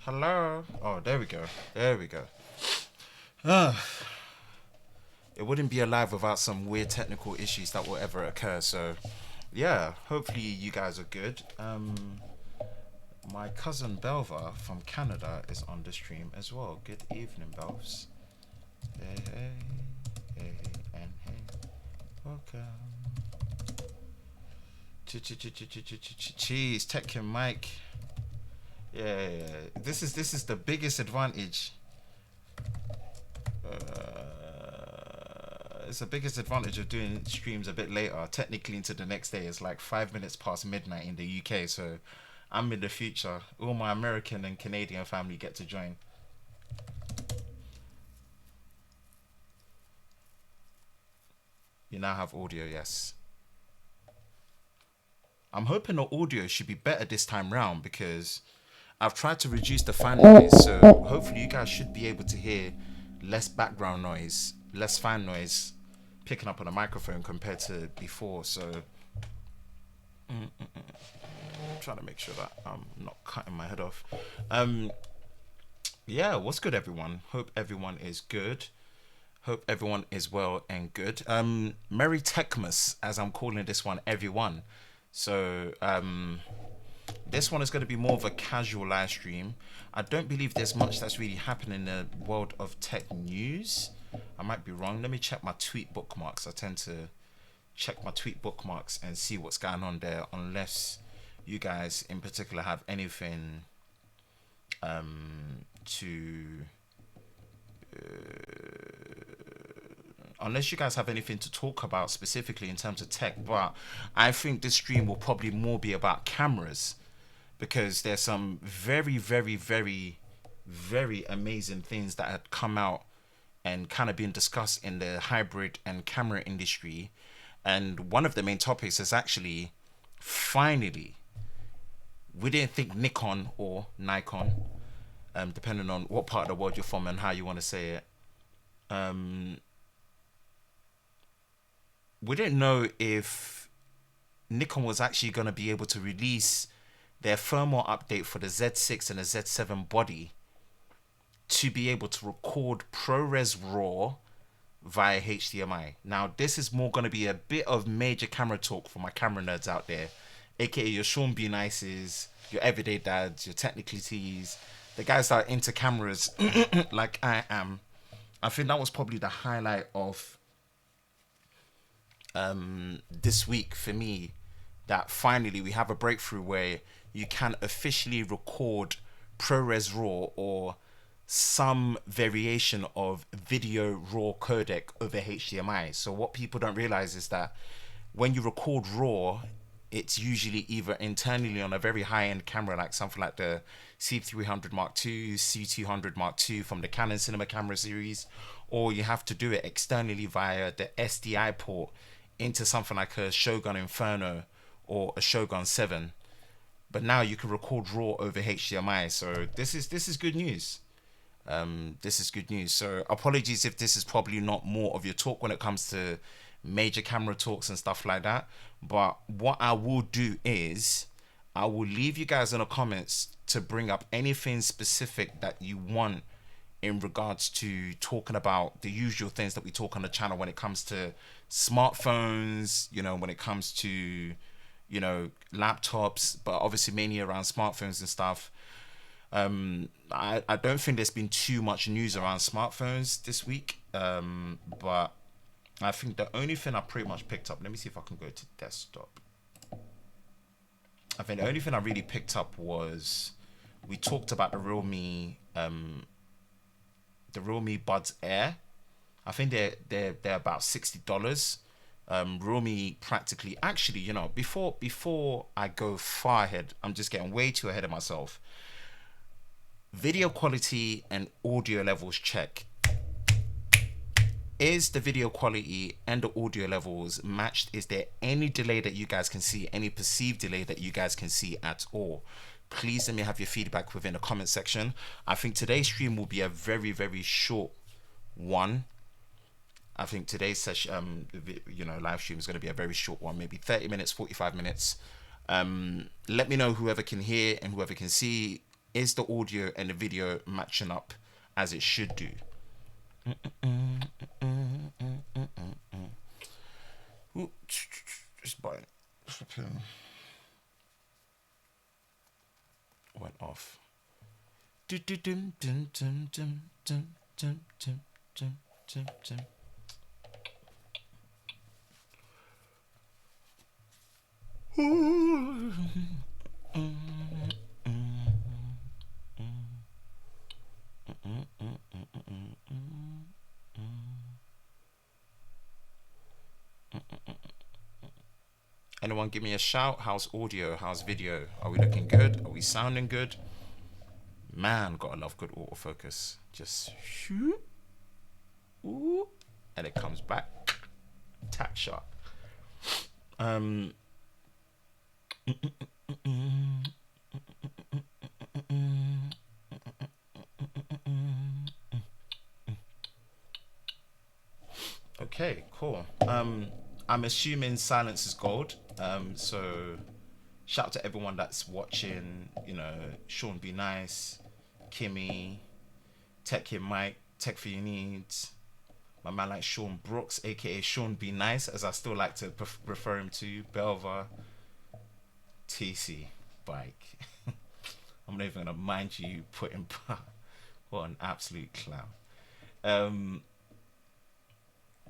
Hello. Oh, there we go. There we go. Ah, it wouldn't be alive without some weird technical issues that will ever occur. So, yeah. Hopefully you guys are good. My cousin Belva from Canada is on the stream as well. Good evening, Belvs. Hey, hey, hey, and hey. Welcome. Cheese, Tekken Mike. Yeah. This is the biggest advantage. It's the biggest advantage of doing streams a bit later. Technically, into the next day, it's like 5 minutes past midnight in the UK. So, I'm in the future. All my American and Canadian family get to join. You now have audio, yes. I'm hoping the audio should be better this time round because I've tried to reduce the fan noise, so hopefully you guys should be able to hear less background noise, less fan noise picking up on the microphone compared to before. So I'm trying to make sure that I'm not cutting my head off. Yeah, what's good, everyone? Hope everyone is good. Hope everyone is well and good. Merry Techmas, as I'm calling this one, everyone. So this one is going to be more of a casual live stream. I don't believe there's much that's really happening in the world of tech news. I might be wrong. Let me check my tweet bookmarks. I tend to check my tweet bookmarks and see what's going on there, unless you guys in particular have anything unless you guys have anything to talk about specifically in terms of tech. But I think this stream will probably more be about cameras, because there's some very, very, very, very amazing things that had come out and kind of been discussed in the hybrid and camera industry. And one of the main topics is actually, finally, we didn't think Nikon or Nikon, depending on what part of the world you're from and how you want to say it, we didn't know if Nikon was actually going to be able to release their firmware update for the Z6 and the Z7 body to be able to record ProRes RAW via HDMI. Now, this is more going to be a bit of major camera talk for my camera nerds out there, aka your Sean B. Nices, your everyday dads, your technically tees, the guys that are into cameras like I am. I think that was probably the highlight of this week for me, that finally we have a breakthrough where you can officially record ProRes RAW or some variation of video RAW codec over HDMI. So what people don't realize is that when you record RAW, it's usually either internally on a very high-end camera like something like the C300 Mark II, C200 Mark II from the Canon Cinema camera series, or you have to do it externally via the SDI port into something like a Shogun Inferno or a Shogun 7. But now you can record RAW over HDMI. So this is good news. This is good news. So apologies if this is probably not more of your talk when it comes to major camera talks and stuff like that. But what I will do is I will leave you guys in the comments to bring up anything specific that you want in regards to talking about the usual things that we talk on the channel when it comes to smartphones, when it comes to, laptops, but obviously mainly around smartphones and stuff. I don't think there's been too much news around smartphones this week, but I think the only thing I pretty much picked up, let me see if I can go to desktop. I think the only thing I really picked up was we talked about the Realme Buds Air. I think they're about $60. Realme practically, actually, before I go far ahead, I'm just getting way too ahead of myself. Video quality and audio levels check. Is the video quality and the audio levels matched? Is there any delay that you guys can see? Any perceived delay that you guys can see at all? Please let me have your feedback within the comment section. I think today's stream will be a very, very short one. I think today's session, live stream is going to be a very short one, maybe 30 minutes, 45 minutes. Let me know whoever can hear and whoever can see. Is the audio and the video matching up as it should do? Ooh, this button went off. Anyone give me a shout? How's audio? How's video? Are we looking good? Are we sounding good? Man, gotta love good autofocus. Just shoot, ooh, and it comes back. Tack shot. Okay, cool. I'm assuming silence is gold. So shout out to everyone that's watching. You know, Sean Be Nice, Kimmy, Tech Your Mic, Tech for Your Needs. My man like Sean Brooks, aka Sean Be Nice, as I still like to refer him to. Belva, TC, Bike. I'm not even gonna mind you putting. What an absolute clown.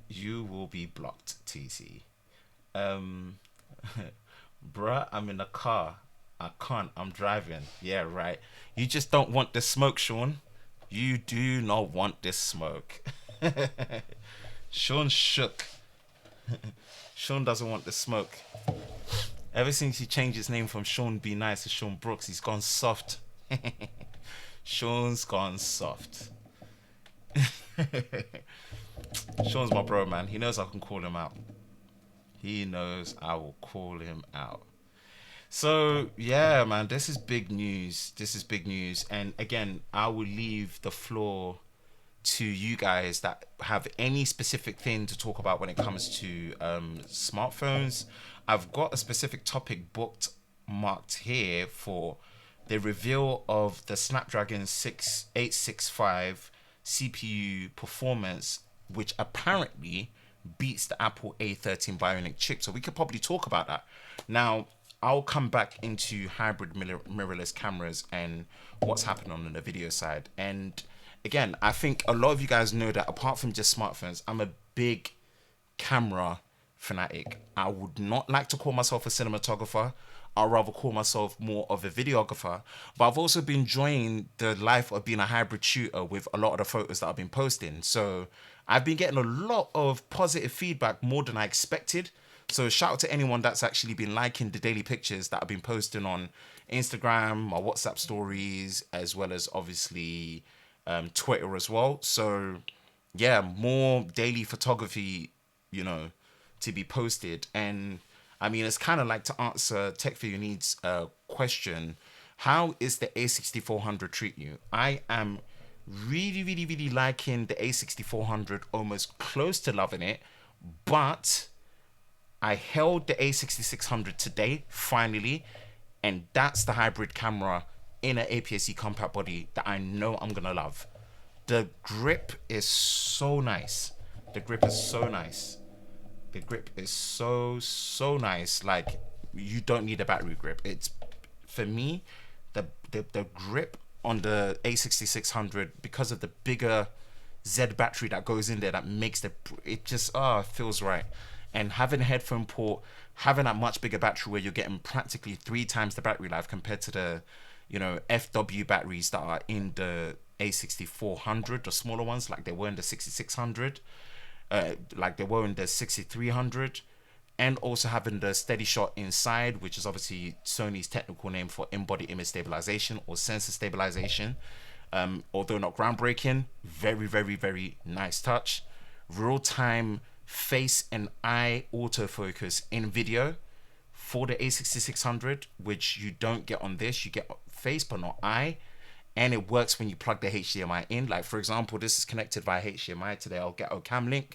You will be blocked, TC. Bruh, I'm in a car. I can't. I'm driving. Yeah, right. You just don't want the smoke, Sean. You do not want this smoke. Sean shook. Sean doesn't want the smoke. Ever since he changed his name from Sean Be Nice to Sean Brooks, he's gone soft. Sean's gone soft. Sean's my bro, man. He knows I can call him out. He knows I will call him out. So, yeah, man, this is big news. This is big news. And again, I will leave the floor to you guys that have any specific thing to talk about when it comes to smartphones. I've got a specific topic booked marked here for the reveal of the Snapdragon 865 CPU performance, which apparently beats the Apple A13 Bionic chip. So we could probably talk about that. Now, I'll come back into hybrid mirrorless cameras and what's happening on the video side. And again, I think a lot of you guys know that apart from just smartphones, I'm a big camera fanatic. I would not like to call myself a cinematographer. I'd rather call myself more of a videographer. But I've also been enjoying the life of being a hybrid shooter with a lot of the photos that I've been posting. So I've been getting a lot of positive feedback, more than I expected. So shout out to anyone that's actually been liking the daily pictures that I've been posting on Instagram, my WhatsApp stories, as well as obviously Twitter as well. So yeah, more daily photography, you know, to be posted. And I mean, it's kind of like to answer Tech for Your Needs question. How is the A6400 treating you? I am really liking the A6400, almost close to loving it, but I held the A6600 today, finally, and that's the hybrid camera in an APS-C compact body that I know I'm gonna love. The grip is so nice. The grip is so nice. The grip is so nice. Like, you don't need a battery grip. It's, for me, the grip on the A6600, because of the bigger Z battery that goes in there, that makes it just feels right. And having a headphone port, having that much bigger battery where you're getting practically 3 times the battery life compared to the, you know, FW batteries that are in the A6400, the smaller ones, like they were in the 6600, like they were in the 6300, and also having the steady shot inside, which is obviously Sony's technical name for in-body image stabilization or sensor stabilization. Although not groundbreaking, very nice touch. Real-time face and eye autofocus in video for the A6600, which you don't get on this. You get face but not eye, and it works when you plug the HDMI in. Like, for example, this is connected via HDMI to the Elgato Camlink.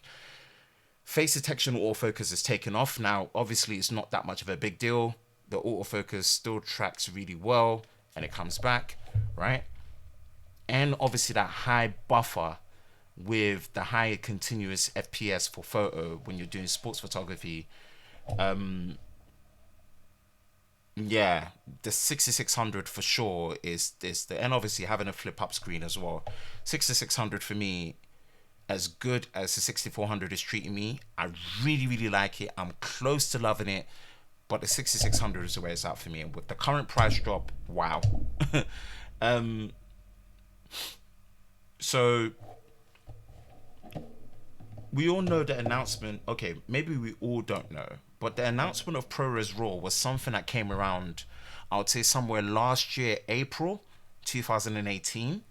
Face detection autofocus is taken off. Now, obviously, it's not that much of a big deal. The autofocus still tracks really well. and it comes back, right? And obviously that high buffer with the high continuous FPS for photo when you're doing sports photography. Yeah, the 6600 for sure is and obviously having a flip up screen as well. 6600 for me, as good as the 6400 is treating me, I really like it. I'm close to loving it, but the 6600 is the way it's out for me. And with the current price drop, wow. So we all know the announcement. Okay, maybe we all don't know, but the announcement of ProRes RAW was something that came around, I would say somewhere last year, April 2018.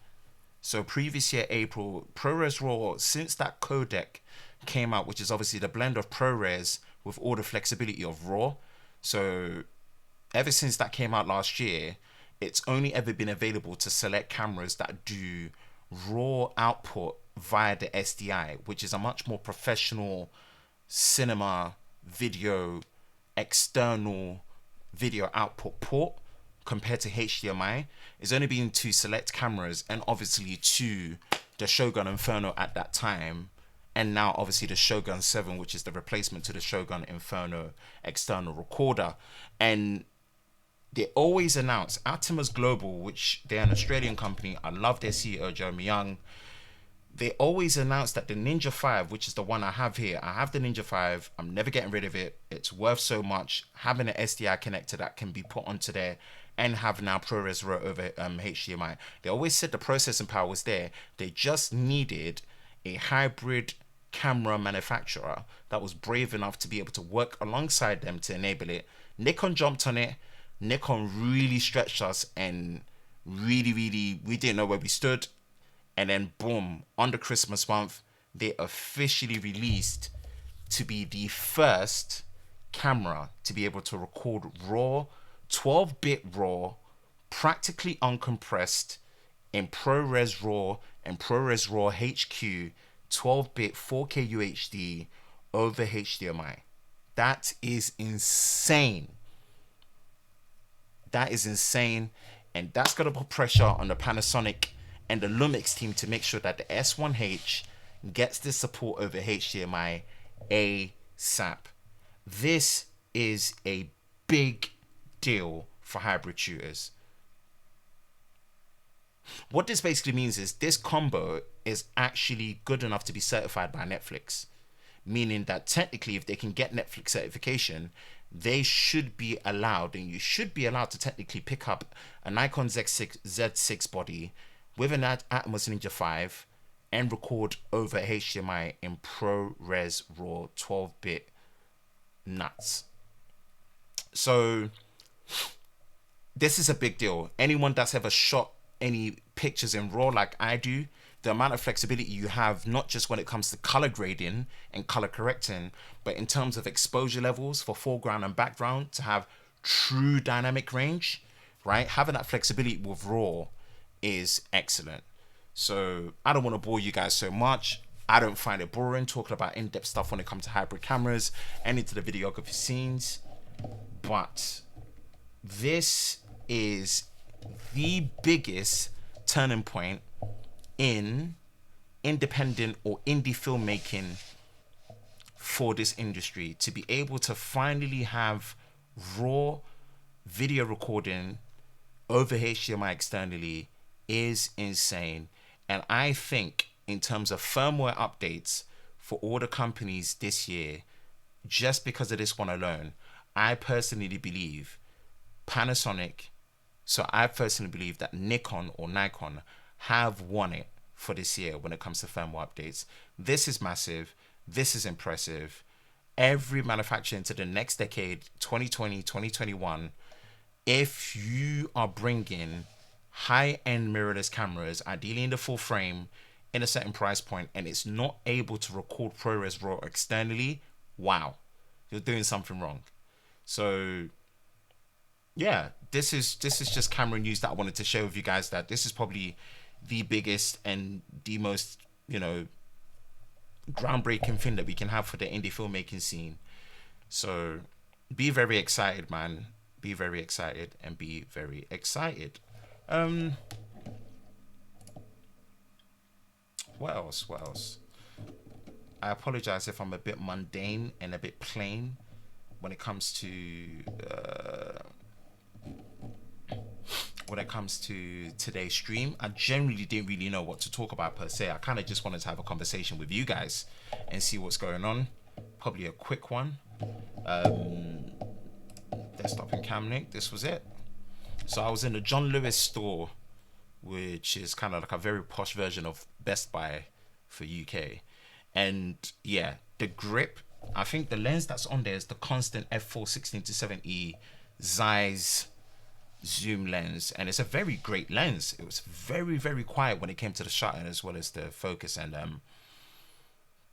So previous year, April, ProRes RAW, since that codec came out, which is obviously the blend of ProRes with all the flexibility of RAW. So ever since that came out last year, it's only ever been available to select cameras that do raw output via the SDI, which is a much more professional cinema video external video output port compared to HDMI. It's only been to select cameras, and obviously to the Shogun Inferno at that time, and now obviously the Shogun 7, which is the replacement to the Shogun Inferno external recorder. And they always announce Atomos Global, which they're an Australian company. I love their CEO, Jeremy Young. They always announce that the Ninja 5, which is the one I have here, I have the Ninja 5. I'm never getting rid of it. It's worth so much. Having an SDI connector that can be put onto there and have now ProRes RAW over HDMI. They always said the processing power was there. They just needed a hybrid camera manufacturer that was brave enough to be able to work alongside them to enable it. Nikon jumped on it. Nikon really stretched us, and really, we didn't know where we stood. And then boom, on the Christmas month, they officially released to be the first camera to be able to record raw, 12-bit raw, practically uncompressed in ProRes RAW and ProRes RAW HQ, 12-bit 4K UHD over HDMI. That is insane. That is insane. And that's going to put pressure on the Panasonic and the Lumix team to make sure that the S1H gets this support over HDMI ASAP. This is a big deal for hybrid shooters. What this basically means is this combo is actually good enough to be certified by Netflix, meaning that technically if they can get Netflix certification, they should be allowed, and you should be allowed to technically pick up a Nikon Z6 body with an Atomos Ninja V and record over HDMI in ProRes RAW 12-bit nuts. So this is a big deal. Anyone that's ever shot any pictures in RAW like I do, the amount of flexibility you have, not just when it comes to color grading and color correcting, but in terms of exposure levels for foreground and background to have true dynamic range, right? Having that flexibility with RAW is excellent. So I don't want to bore you guys so much. I don't find it boring talking about in-depth stuff when it comes to hybrid cameras and into the videography scenes. But this is the biggest turning point in independent or indie filmmaking for this industry, to be able to finally have raw video recording over HDMI externally is insane. And I think in terms of firmware updates for all the companies this year, just because of this one alone, I personally believe that Nikon have won it for this year when it comes to firmware updates. This is massive. This is impressive. Every manufacturer into the next decade, 2020, 2021, if you are bringing high-end mirrorless cameras, ideally in the full frame, in a certain price point, and it's not able to record ProRes RAW externally, wow, you're doing something wrong. So yeah, this is just camera news that I wanted to share with you guys, that this is probably the biggest and the most, groundbreaking thing that we can have for the indie filmmaking scene. So be very excited, man. Be very excited and be very excited. What else? What else? I apologize if I'm a bit mundane and a bit plain when it comes to today's stream. I generally didn't really know what to talk about per se. I kind of just wanted to have a conversation with you guys and see what's going on. Probably a quick one. Desktop and Camlink. This was it. So I was in the John Lewis store, which is kind of like a very posh version of Best Buy for UK. And yeah, the grip, I think the lens that's on there is the constant f4 16-70 Zeiss zoom lens, and it's a very great lens. It was very, very quiet when it came to the shutter as well as the focus, and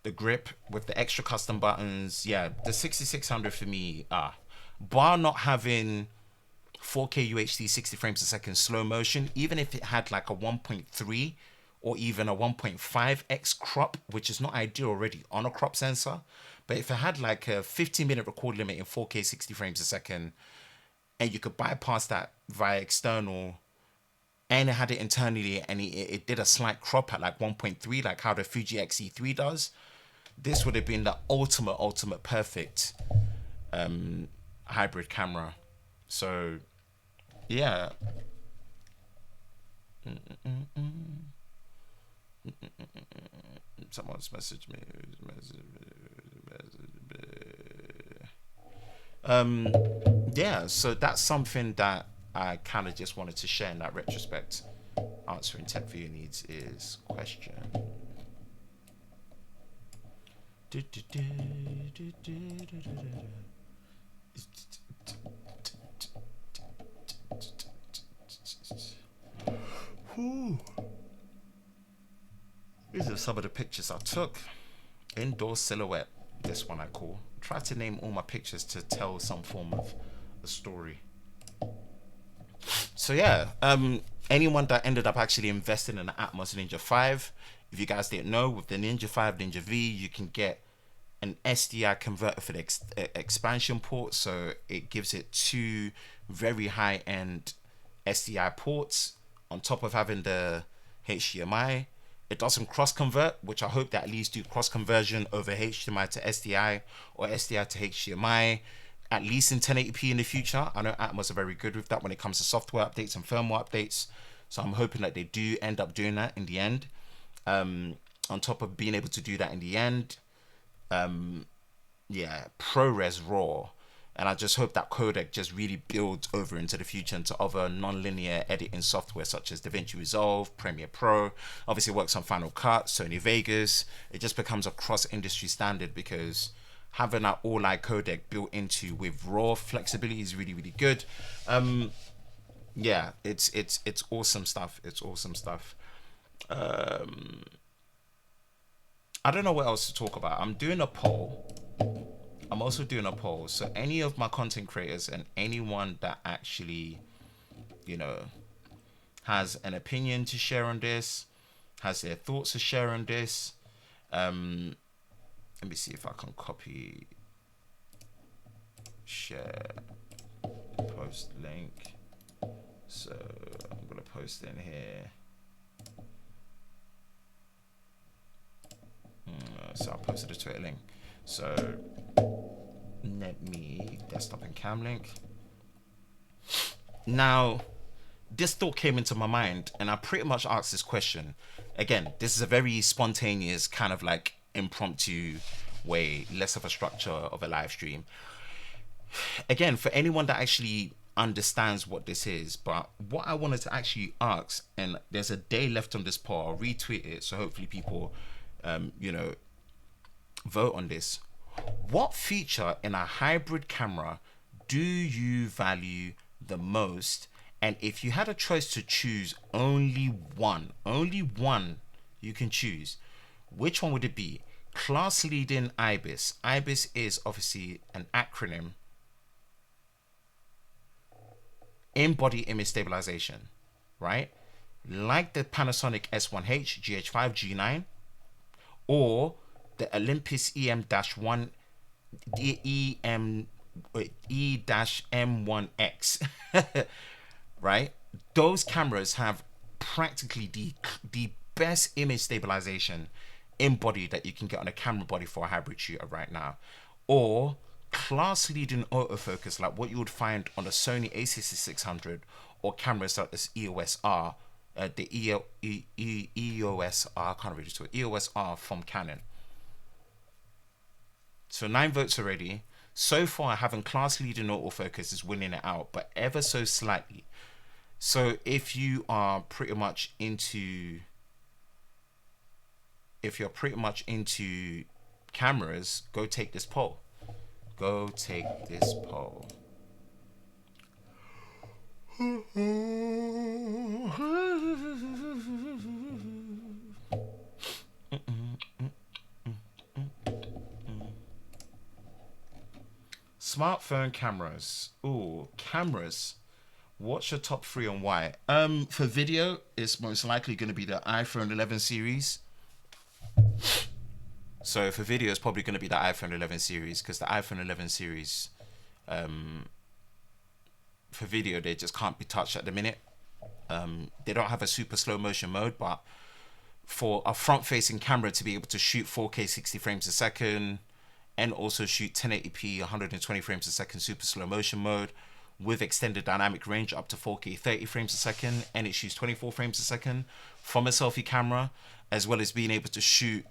the grip with the extra custom buttons. Yeah, the 6600 for me, bar not having 4K UHD 60 frames a second slow motion, even if it had like a 1.3 or even a 1.5x crop, which is not ideal already on a crop sensor, but if it had like a 15-minute record limit in 4K 60 frames a second, and you could bypass that via external, and it had it internally, and it did a slight crop at like 1.3, like how the Fuji XE3 does, this would have been the ultimate perfect hybrid camera. So yeah. Someone's messaged me. Yeah, so that's something that I kind of just wanted to share in that retrospect. Answering tech for your needs is question. These are some of the pictures I took. Indoor silhouette, this one I call. Try to name all my pictures to tell some form of a story. So yeah, anyone that ended up actually investing in the Atomos Ninja V, if you guys didn't know, with the Ninja 5, Ninja V, you can get an SDI converter for the expansion port, so it gives it two very high-end SDI ports on top of having the HDMI. It doesn't cross convert, which I hope that at least do cross conversion over HDMI to SDI or SDI to HDMI, at least in 1080p in the future. I know Atomos are very good with that when it comes to software updates and firmware updates, so I'm hoping that they do end up doing that in the end. On top of being able to do that in the end, yeah, ProRes RAW, and I just hope that codec just really builds over into the future into other non-linear editing software such as DaVinci Resolve, Premiere Pro. Obviously it works on Final Cut, Sony Vegas. It just becomes a cross-industry standard, because having that all-eye codec built into with RAW flexibility is really, really good. Yeah, it's awesome stuff. It's awesome stuff. I don't know what else to talk about. I'm doing a poll. I'm also doing a poll. So any of my content creators and anyone that actually, you know, has an opinion to share on this, has their thoughts to share on this, let me see if I can copy, share, post link. So I'm gonna post in here. So I'll post the Twitter link. So let me desktop and Camlink. Now, this thought came into my mind, and I pretty much asked this question. Again, this is a very spontaneous kind of like impromptu way, less of a structure of a live stream. Again, for anyone that actually understands what this is, but what I wanted to actually ask, and there's a day left on this poll, I'll retweet it, so hopefully people, you know, vote on this. What feature in a hybrid camera do you value the most? And if you had a choice to choose only one you can choose, which one would it be? Class leading IBIS. IBIS is obviously an acronym in body image stabilization, right? Like the Panasonic S1H, GH5, G9, or the Olympus EM-1 E-M-E-M-1X, right? those cameras have practically the best image stabilization in body that you can get on a camera body for a hybrid shooter right now, or class leading autofocus like what you would find on a Sony a6600 or cameras like this EOS R, EOS R, I can't really do it, EOS R from Canon. So 9 votes already. So far, having class leading autofocus is winning it out, but ever so slightly. So if you are pretty much into, cameras, go take this poll. Go take this poll. Smartphone cameras. Ooh, cameras. What's your top 3 and why? For video, it's most likely going to be the iPhone 11 series. So for video, it's probably going to be the iPhone 11 series, because the iPhone 11 series, for video, they just can't be touched at the minute. They don't have a super slow motion mode, but for a front-facing camera to be able to shoot 4K 60 frames a second and also shoot 1080p 120 frames a second super slow motion mode with extended dynamic range up to 4K 30 frames a second, and it shoots 24 frames a second from a selfie camera, as well as being able to shoot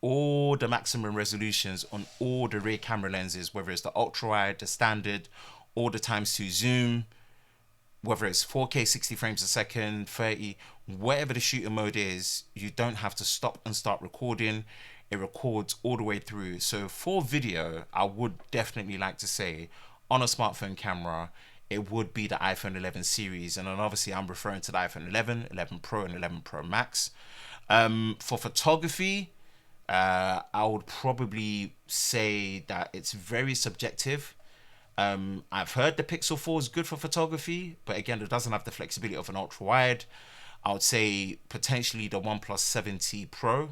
all the maximum resolutions on all the rear camera lenses, whether it's the ultra wide, the standard, all the ×2 zoom, whether it's 4K 60 frames a second, 30, whatever the shooting mode is, you don't have to stop and start recording. It records all the way through. So for video, I would definitely like to say on a smartphone camera, it would be the iPhone 11 series. And then obviously I'm referring to the iPhone 11, 11 Pro and 11 Pro Max. For photography, I would probably say that it's very subjective. I've heard the Pixel 4 is good for photography, but again, it doesn't have the flexibility of an ultra wide. I would say potentially the OnePlus 7T Pro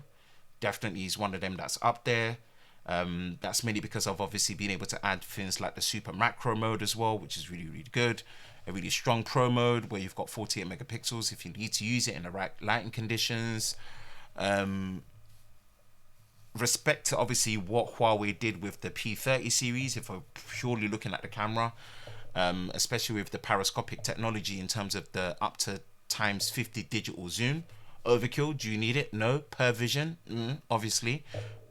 definitely is one of them that's up there. That's mainly because I've obviously been able to add things like the super macro mode as well, which is really, really good. A really strong pro mode where you've got 48 megapixels if you need to use it in the right lighting conditions. Respect to obviously what Huawei did with the P30 series, if we're purely looking at the camera, especially with the periscopic technology in terms of the up to ×50 digital zoom. Overkill, do you need it? No. Per vision, obviously,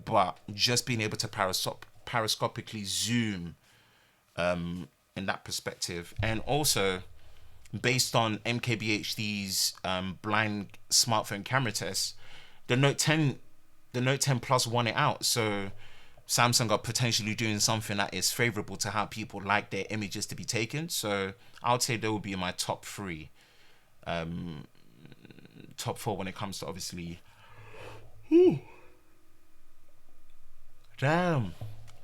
but just being able to periscopically zoom in that perspective, and also based on MKBHD's blind smartphone camera tests, the Note 10 Plus won it out. So Samsung are potentially doing something that is favorable to how people like their images to be taken. So I would say they will be in my top 3. Top 4 when it comes to obviously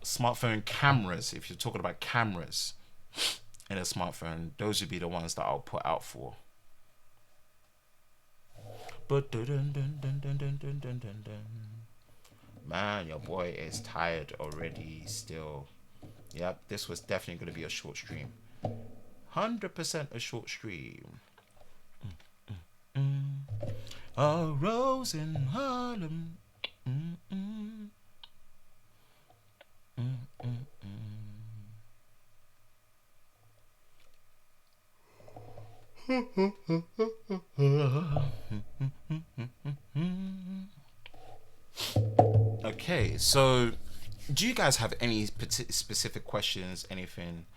smartphone cameras. If you're talking about cameras in a smartphone, those would be the ones that I'll put out for. But man, your boy is tired already still. Yep, this was definitely going to be a short stream. 100% a short stream. A rose in Harlem. Okay, so do you guys have any specific questions, anything?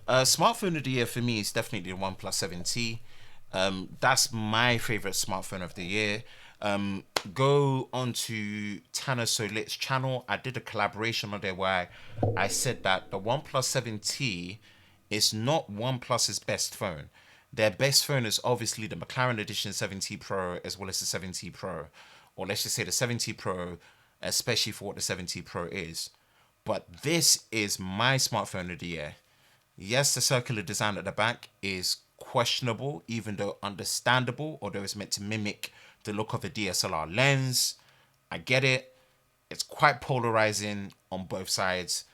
Smartphone of the year for me is definitely the OnePlus 7T. That's my favorite smartphone of the year. Go onto Tanner Solit's channel. I did a collaboration on there where I said that the OnePlus 7T is not OnePlus's best phone. Their best phone is obviously the McLaren Edition 7T Pro, as well as the 7T Pro, or let's just say the 7T Pro, especially for what the 7T Pro is. But this is my smartphone of the year. Yes, the circular design at the back is questionable, even though understandable, although it's meant to mimic the look of a DSLR lens. I get it. It's quite polarizing on both sides.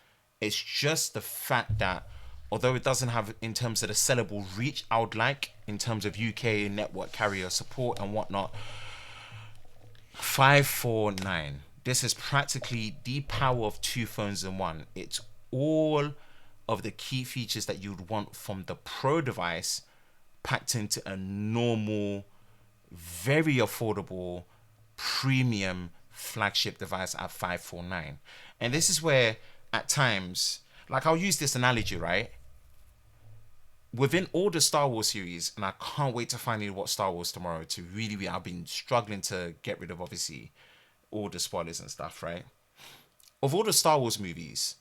It's just the fact that although it doesn't have in terms of the sellable reach I would like in terms of UK network carrier support and whatnot. 549. This is practically the power of two phones in one. It's all of the key features that you'd want from the Pro device packed into a normal, very affordable, premium flagship device at 549. And this is where at times, like I'll use this analogy, right? Within all the Star Wars series, and I can't wait to finally watch Star Wars tomorrow to really, I've been struggling to get rid of obviously all the spoilers and stuff, right? Of all the Star Wars movies,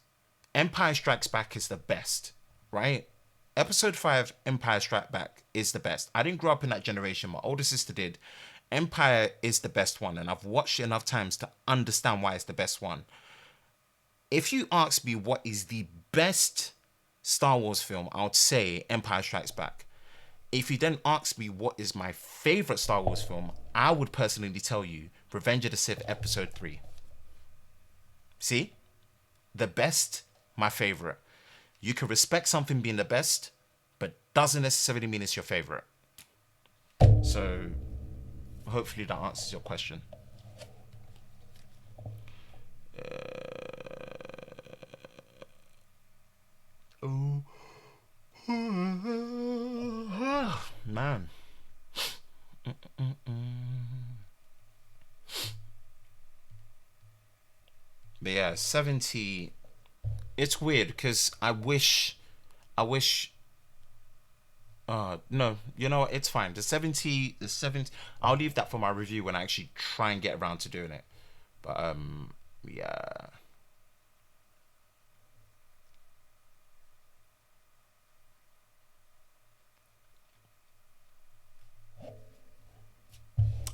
Empire Strikes Back is the best, right? Episode 5, Empire Strikes Back, is the best. I didn't grow up in that generation. My older sister did. Empire is the best one, and I've watched it enough times to understand why it's the best one. If you ask me what is the best Star Wars film, I would say Empire Strikes Back. If you then ask me what is my favorite Star Wars film, I would personally tell you Revenge of the Sith Episode 3. See? The best, my favorite. You can respect something being the best, but doesn't necessarily mean it's your favorite. So, hopefully that answers your question. Man. But yeah, 70. It's weird because I wish. No, you know what? It's fine. The 70. I'll leave that for my review when I actually try and get around to doing it. But yeah.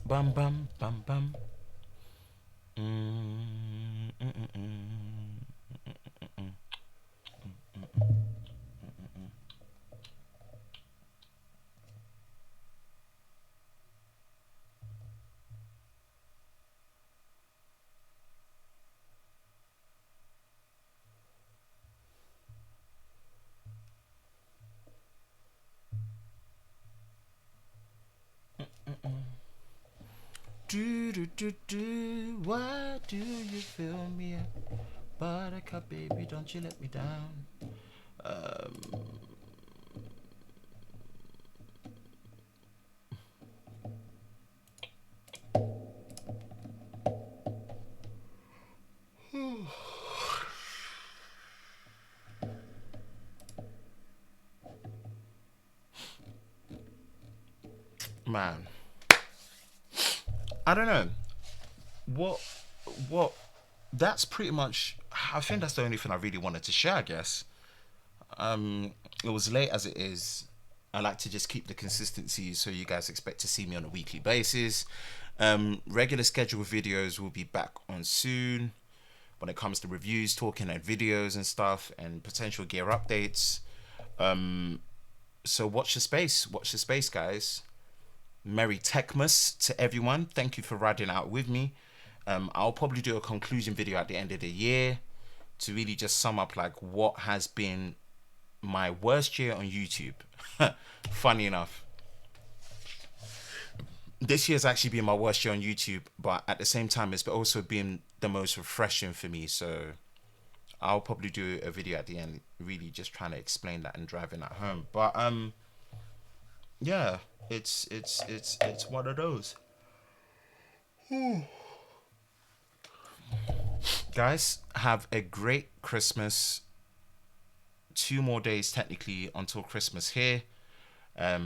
Bum bum bum bum. Why do you fill me up? Buttercup, baby, don't you let me down. Man, I don't know what that's pretty much. I think that's the only thing I really wanted to share, I guess. It was late as it is. I like to just keep the consistency so you guys expect to see me on a weekly basis. Regular scheduled videos will be back on soon when it comes to reviews, talking and videos and stuff, and potential gear updates. So watch the space, guys. Merry Techmas to everyone. Thank you for riding out with me. I'll probably do a conclusion video at the end of the year to really just sum up like what has been my worst year on YouTube. Funny enough, this year's actually been my worst year on YouTube, but at the same time it's also been the most refreshing for me. So I'll probably do a video at the end really just trying to explain that and driving that home. But yeah, it's one of those. Guys, have a great Christmas. 2 more days technically until Christmas here. I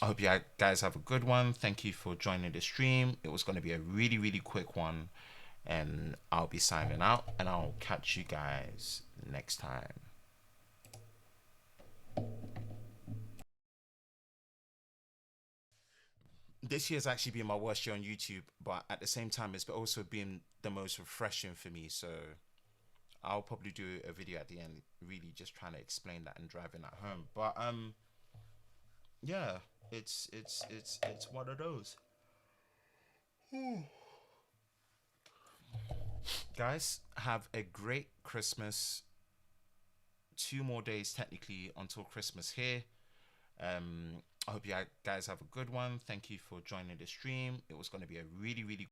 hope you guys have a good one. Thank you for joining the stream. It was going to be a really quick one, and I'll be signing out, and I'll catch you guys next time. This year's actually been my worst year on YouTube, but at the same time it's also been the most refreshing for me. So I'll probably do a video at the end really just trying to explain that and driving that home. But yeah, it's one of those. Guys, have a great Christmas. 2 more days technically until Christmas here. I hope you guys have a good one. Thank you for joining the stream. It was going to be a really, really